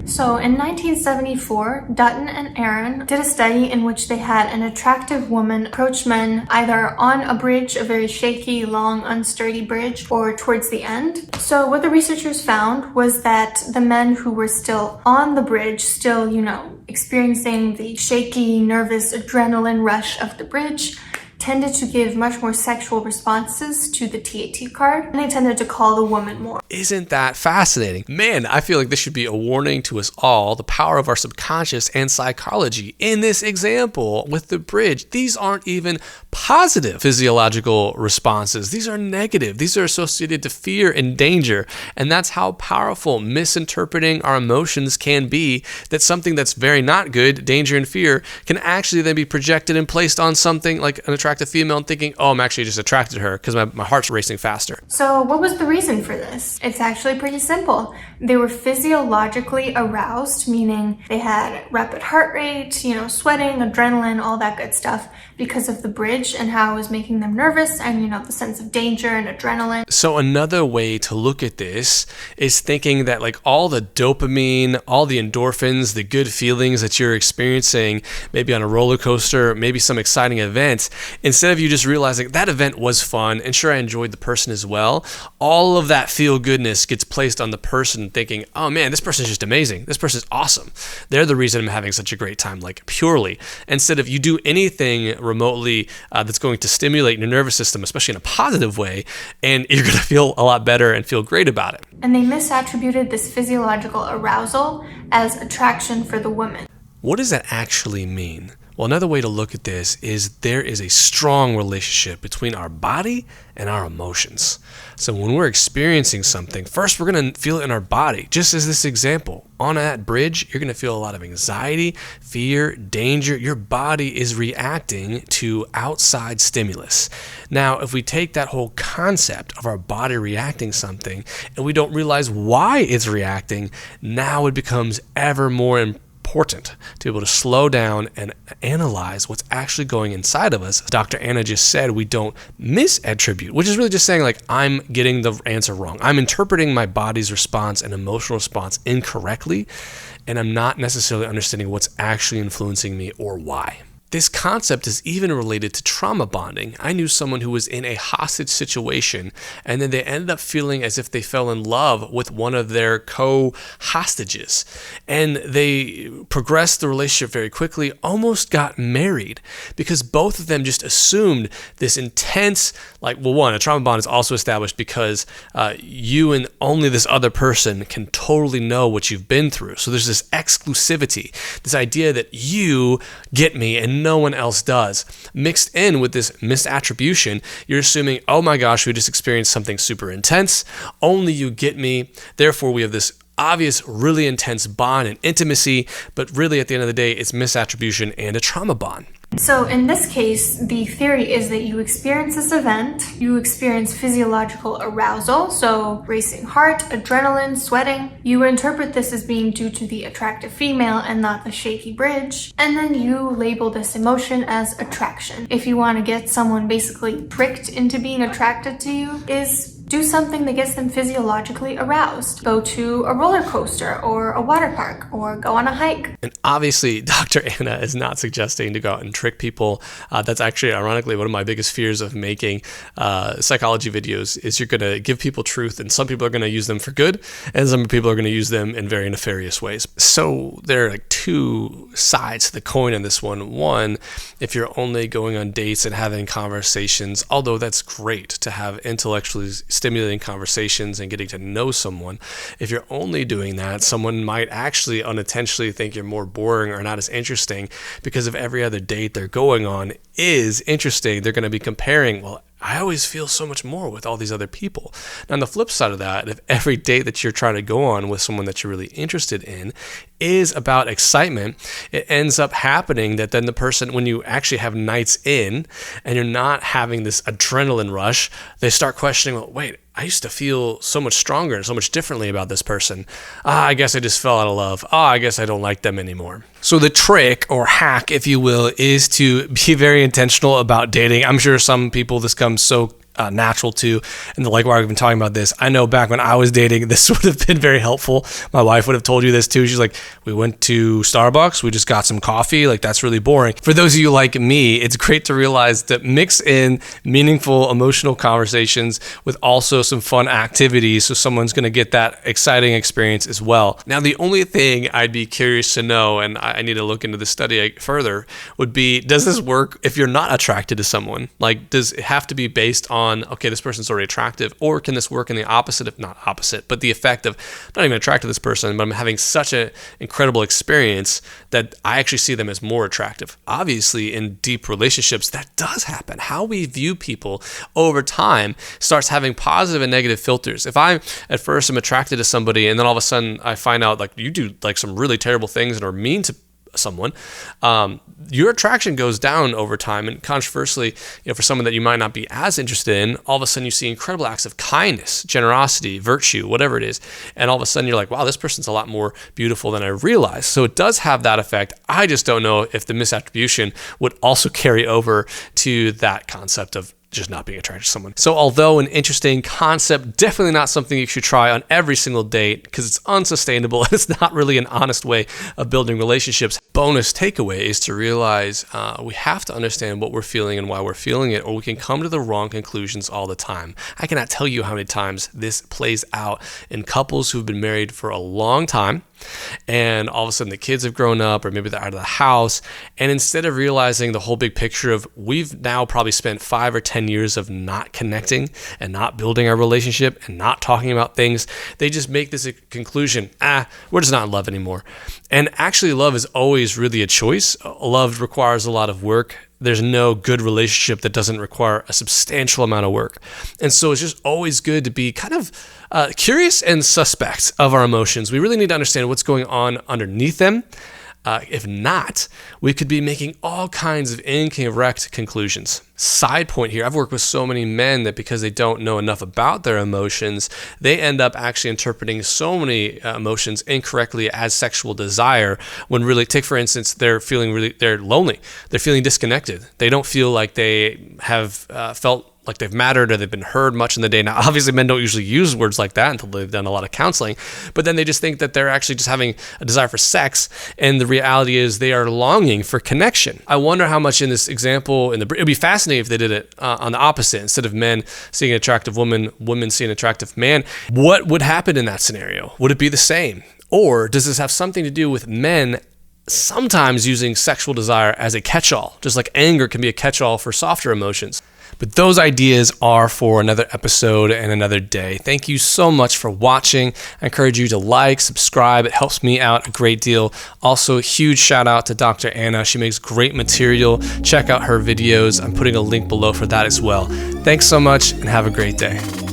So in 1974, Dutton and Aaron did a study in which they had an attractive woman approach men either on a bridge, a very shaky, long, unsturdy bridge, or towards the end. So what the researchers found was that the men who were still on the bridge, still, experiencing the shaky, nervous adrenaline rush of the bridge, tended to give much more sexual responses to the TAT card, and they tended to call the woman more. Isn't that fascinating? Man, I feel like this should be a warning to us all, the power of our subconscious and psychology. In this example with the bridge, these aren't even positive physiological responses. These are negative. These are associated to fear and danger. And that's how powerful misinterpreting our emotions can be, that something that's very not good, danger and fear, can actually then be projected and placed on something like an attractive female and thinking, oh, I'm actually just attracted to her because my heart's racing faster. So what was the reason for this? It's actually pretty simple. They were physiologically aroused, meaning they had rapid heart rate, sweating, adrenaline, all that good stuff because of the bridge and how it was making them nervous and, the sense of danger and adrenaline. So another way to look at this is thinking that like all the dopamine, all the endorphins, the good feelings that you're experiencing, maybe on a roller coaster, maybe some exciting events, instead of you just realizing that event was fun and sure I enjoyed the person as well, all of that feel goodness gets placed on the person thinking, oh man, this person's just amazing. This person's awesome. They're the reason I'm having such a great time, like purely. Instead of you do anything remotely that's going to stimulate your nervous system, especially in a positive way, and you're going to feel a lot better and feel great about it. And they misattributed this physiological arousal as attraction for the woman. What does that actually mean? Well, another way to look at this is there is a strong relationship between our body and our emotions. So when we're experiencing something, first we're going to feel it in our body. Just as this example, on that bridge, you're going to feel a lot of anxiety, fear, danger. Your body is reacting to outside stimulus. Now, if we take that whole concept of our body reacting something and we don't realize why it's reacting, now it becomes ever more important to be able to slow down and analyze what's actually going inside of us. Dr. Anna just said we don't misattribute, which is really just saying like I'm getting the answer wrong. I'm interpreting my body's response and emotional response incorrectly, and I'm not necessarily understanding what's actually influencing me or why. This concept is even related to trauma bonding. I knew someone who was in a hostage situation, and then they ended up feeling as if they fell in love with one of their co-hostages. And they progressed the relationship very quickly, almost got married, because both of them just assumed this intense, a trauma bond is also established because you and only this other person can totally know what you've been through. So there's this exclusivity, this idea that you get me and no one else does. Mixed in with this misattribution, you're assuming, oh my gosh, we just experienced something super intense. Only you get me. Therefore, we have this obvious, really intense bond and intimacy, but really at the end of the day, it's misattribution and a trauma bond. So in this case, the theory is that you experience this event, you experience physiological arousal, so racing heart, adrenaline, sweating. You interpret this as being due to the attractive female and not the shaky bridge, and then you label this emotion as attraction. If you want to get someone basically tricked into being attracted to you, is do something that gets them physiologically aroused. Go to a roller coaster or a water park or go on a hike. And obviously, Dr. Anna is not suggesting to go out and trick people. That's actually, ironically, one of my biggest fears of making psychology videos is you're going to give people truth, and some people are going to use them for good, and some people are going to use them in very nefarious ways. So there are like two sides to the coin on this one. One, if you're only going on dates and having conversations, although that's great to have intellectually stimulating conversations and getting to know someone, if you're only doing that, someone might actually unintentionally think you're more boring or not as interesting because if every other date they're going on is interesting, they're going to be comparing, well, I always feel so much more with all these other people. Now, on the flip side of that, if every date that you're trying to go on with someone that you're really interested in is about excitement, it ends up happening that then the person, when you actually have nights in and you're not having this adrenaline rush, they start questioning, well, wait, I used to feel so much stronger and so much differently about this person. I guess I just fell out of love. I guess I don't like them anymore. So the trick or hack, if you will, is to be very intentional about dating. I'm sure some people this comes so natural to. And like why we've been talking about this, I know back when I was dating, this would have been very helpful. My wife would have told you this too. She's like, we went to Starbucks, we just got some coffee. Like, that's really boring. For those of you like me, it's great to realize that mix in meaningful emotional conversations with also some fun activities, so someone's going to get that exciting experience as well. Now, the only thing I'd be curious to know, and I need to look into this study further, would be, does this work if you're not attracted to someone? Like, does it have to be based on, okay, this person's already attractive, or can this work in the opposite, if not opposite, but the effect of not even attracted to this person, but I'm having such an incredible experience that I actually see them as more attractive. Obviously, in deep relationships, that does happen. How we view people over time starts having positive and negative filters. If I at first am attracted to somebody and then all of a sudden I find out like you do like some really terrible things and are mean to someone, your attraction goes down over time. And controversially, for someone that you might not be as interested in, all of a sudden you see incredible acts of kindness, generosity, virtue, whatever it is. And all of a sudden you're like, wow, this person's a lot more beautiful than I realized. So it does have that effect. I just don't know if the misattribution would also carry over to that concept of just not being attracted to someone. So although an interesting concept, definitely not something you should try on every single date because it's unsustainable and it's not really an honest way of building relationships. Bonus takeaway is to realize we have to understand what we're feeling and why we're feeling it, or we can come to the wrong conclusions all the time. I cannot tell you how many times this plays out in couples who've been married for a long time, and all of a sudden the kids have grown up, or maybe they're out of the house, and instead of realizing the whole big picture of we've now probably spent 5 or 10 years of not connecting and not building our relationship and not talking about things, they just make this a conclusion, we're just not in love anymore. And actually, love is always really a choice. Love requires a lot of work. There's no good relationship that doesn't require a substantial amount of work. And so it's just always good to be kind of curious and suspect of our emotions. We really need to understand what's going on underneath them. If not, we could be making all kinds of incorrect conclusions. Side point here, I've worked with so many men that because they don't know enough about their emotions, they end up actually interpreting so many emotions incorrectly as sexual desire, when really, take for instance, they're lonely, they're feeling disconnected. They don't feel like they have felt like they've mattered or they've been heard much in the day. Now, obviously, men don't usually use words like that until they've done a lot of counseling, but then they just think that they're actually just having a desire for sex, and the reality is they are longing for connection. I wonder how much in this example, it would be fascinating if they did it on the opposite. Instead of men seeing an attractive woman, women seeing an attractive man. What would happen in that scenario? Would it be the same? Or does this have something to do with men sometimes using sexual desire as a catch-all, just like anger can be a catch-all for softer emotions? But those ideas are for another episode and another day. Thank you so much for watching. I encourage you to like, subscribe. It helps me out a great deal. Also, a huge shout out to Dr. Anna. She makes great material. Check out her videos. I'm putting a link below for that as well. Thanks so much and have a great day.